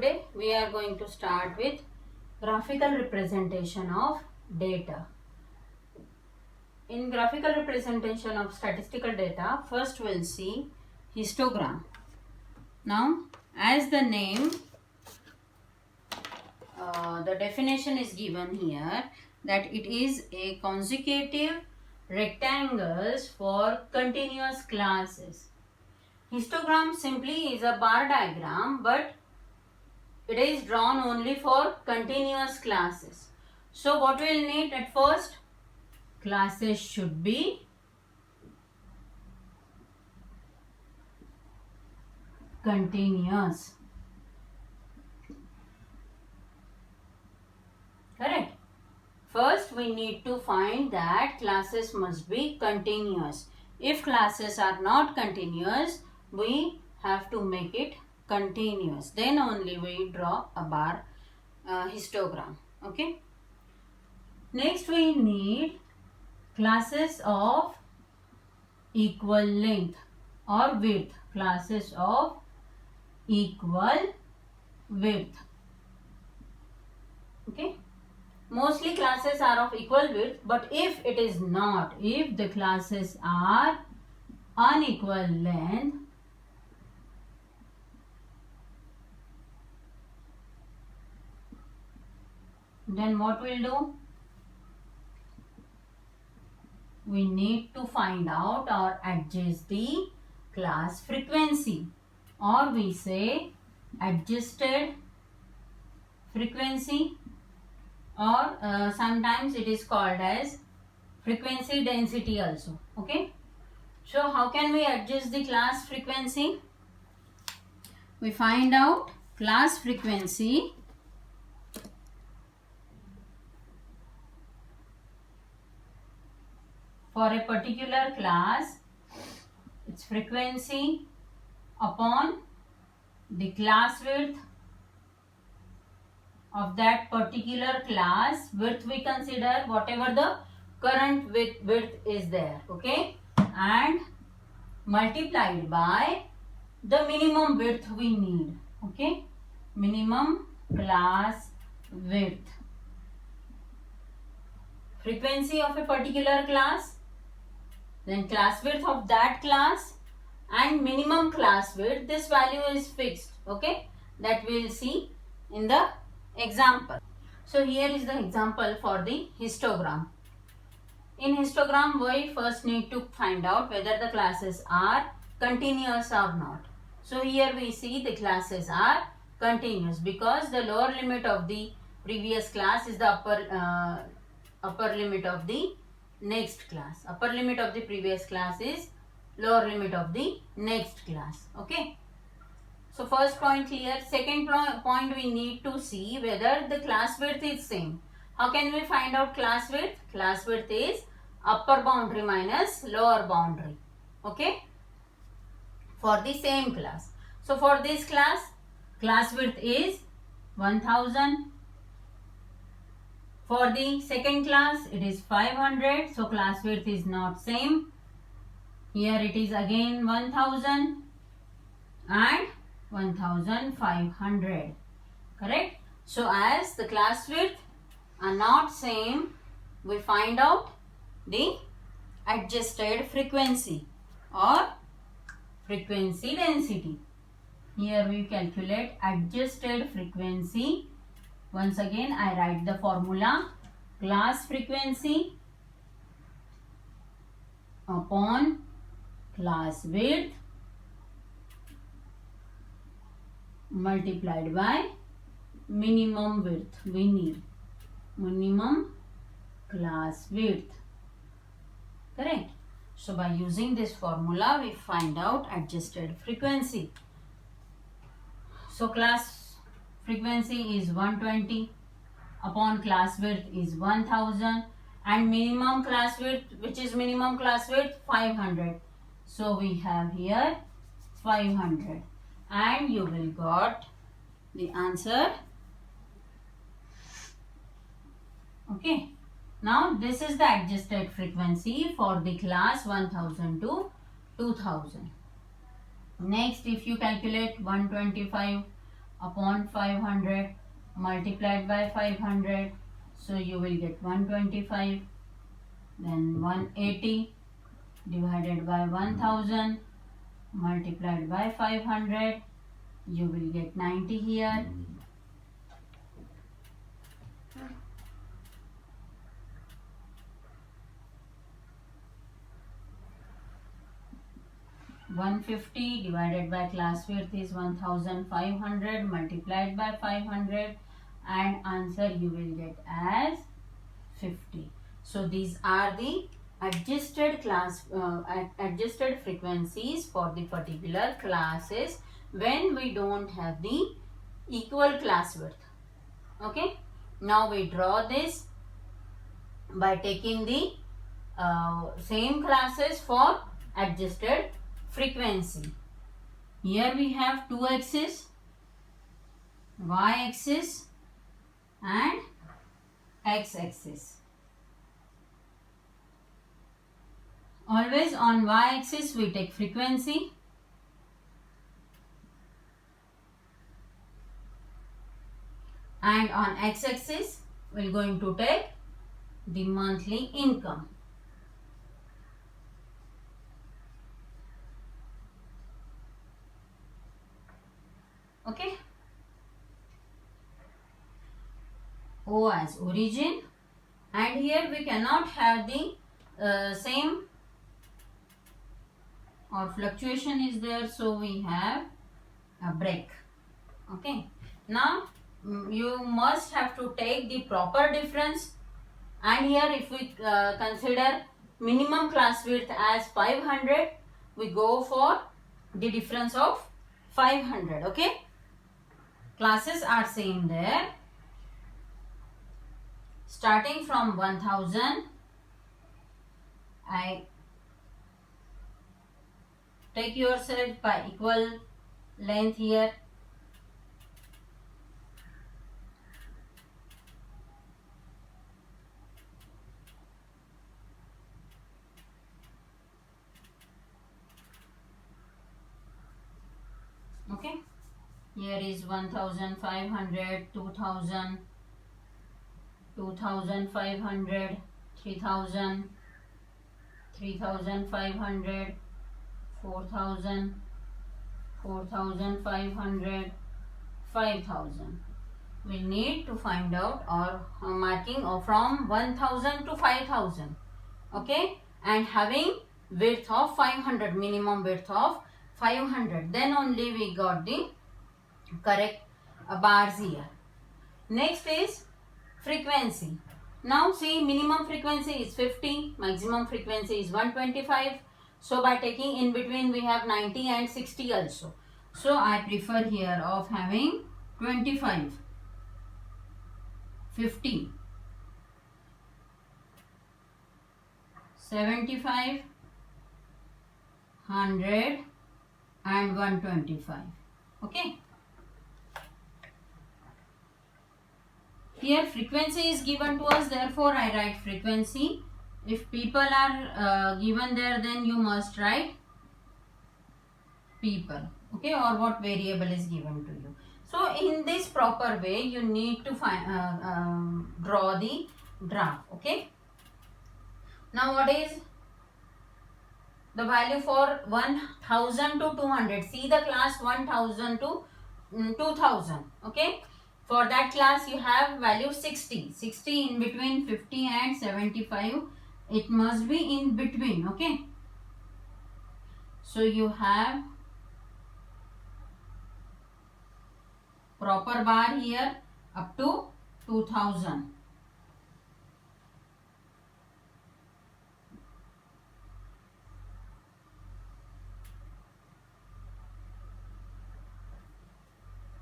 today we are going to start with graphical representation of data. In graphical representation of statistical data, first we'll see histogram. Now, as the name, the definition is given here that it is a consecutive rectangles for continuous classes. Histogram simply is a bar diagram, but it is drawn only for continuous classes. So what we will need at first? Classes should be continuous. Correct. First we need to find that classes must be continuous. If classes are not continuous, we have to make it continuous. Then only we draw a bar histogram. Okay. Next we need classes of equal length or width. Classes of equal width. Okay. Mostly classes are of equal width, but if it is not, if the classes are unequal length, then what we'll do? We need to find out or adjust the class frequency, or we say adjusted frequency, or sometimes it is called as frequency density also. Okay. So how can we adjust the class frequency? We find out class frequency for a particular class. Its frequency upon the class width of that particular class. Width we consider whatever the current width is there, okay, and multiplied by the minimum width we need, okay, minimum class width. Frequency of a particular class, then class width of that class, and minimum class width. This value is fixed, okay, that we will see in the example. So here is the example for the histogram. In histogram, we first need to find out whether the classes are continuous or not. So here we see the classes are continuous because the lower limit of the previous class is the upper limit of the next class. Upper limit of the previous class is lower limit of the next class. Okay. So first point clear. Second point, we need to see whether the class width is same. How can we find out class width? Class width is upper boundary minus lower boundary. Okay. For the same class. So for this class width is 1000. For the second class, it is 500. So class width is not same. Here it is again 1000 and 1500. Correct? So as the class width are not same, we find out the adjusted frequency or frequency density. Here we calculate adjusted frequency. Once again I write the formula: class frequency upon class width multiplied by minimum width we need, minimum class width. Correct? So by using this formula we find out adjusted frequency. So class frequency is 120 upon class width is 1000 and minimum class width, which is minimum class width, 500. So we have here 500 and you will got the answer. Okay. Now this is the adjusted frequency for the class 1000 to 2000. Next, if you calculate 125 upon 500 multiplied by 500. So you will get 125. Then 180 divided by 1000 multiplied by 500. You will get 90 here. 150 divided by class width is 1500 multiplied by 500, and answer you will get as 50. So these are the adjusted adjusted frequencies for the particular classes when we don't have the equal class width. Okay, now we draw this by taking the same classes for adjusted frequency. Here we have two axes, y axis and x axis. Always on y axis we take frequency, and on x axis we are going to take the monthly income. Okay, O as origin, and here we cannot have the same or fluctuation is there, so we have a break. Okay, now you must have to take the proper difference, and here if we consider minimum class width as 500, we go for the difference of 500. Okay, classes are same there. Starting from 1000, I take yourself by equal length here. Okay, here is 1500, 2000, 2500, 3000, 3500, 4000, 4500, 5000. We need to find out or marking from 1000 to 5000. Okay, and having width of 500, minimum width of 500, then only we got the correct bars here. Next is frequency. Now see, minimum frequency is 50, maximum frequency is 125. So by taking in between we have 90 and 60 also. So I prefer here of having 25, 50, 75, 100 and 125. Okay. Here frequency is given to us, therefore I write frequency. If people are given there, then you must write people. Okay, or what variable is given to you. So in this proper way you need to draw the graph. Okay. Now what is the value for 1000 to 200? See the class 1000 to 2000. Okay. For that class you have value 60. 60 in between 50 and 75. It must be in between. Okay. So you have proper bar here up to 2000.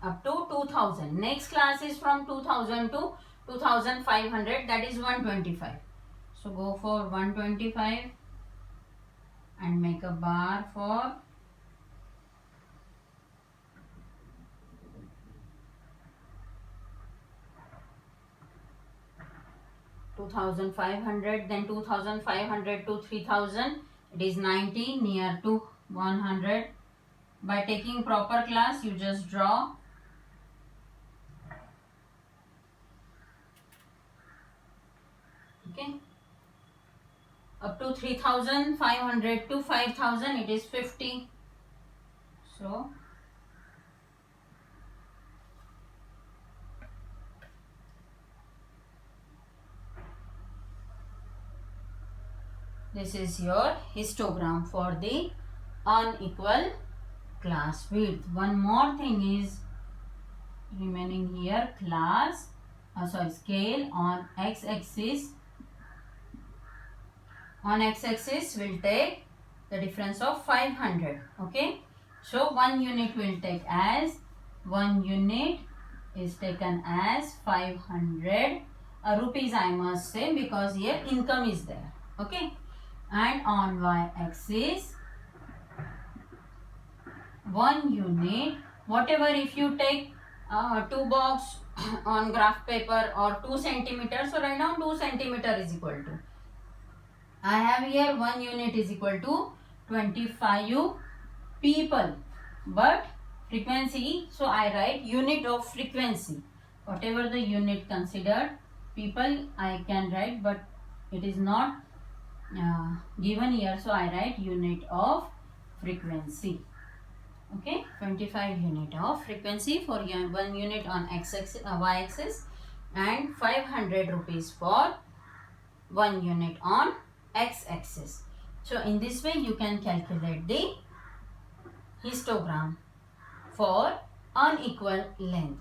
Up to 2000. Next class is from 2000 to 2500, that is 125. So go for 125 and make a bar for 2500, then 2500 to 3000, it is 90, near to 100. By taking proper class you just draw Okay, up to 3,500 to 5,000 it is 50. So this is your histogram for the unequal class width. One more thing is remaining here, scale on x-axis. On x-axis will take the difference of 500. Okay, so 1 unit will take as 1 unit is taken as 500 rupees, I must say, because here income is there. Okay, and on y-axis 1 unit, whatever, if you take 2 box on graph paper or 2 centimeters, so right now 2 centimeter is equal to, I have here 1 unit is equal to 25 people, but frequency, so I write unit of frequency, whatever the unit considered. People I can write, but it is not given here, so I write unit of frequency. Okay, 25 unit of frequency for 1 unit on x-axis, y-axis, and 500 rupees for 1 unit on x-axis. So in this way you can calculate the histogram for unequal length.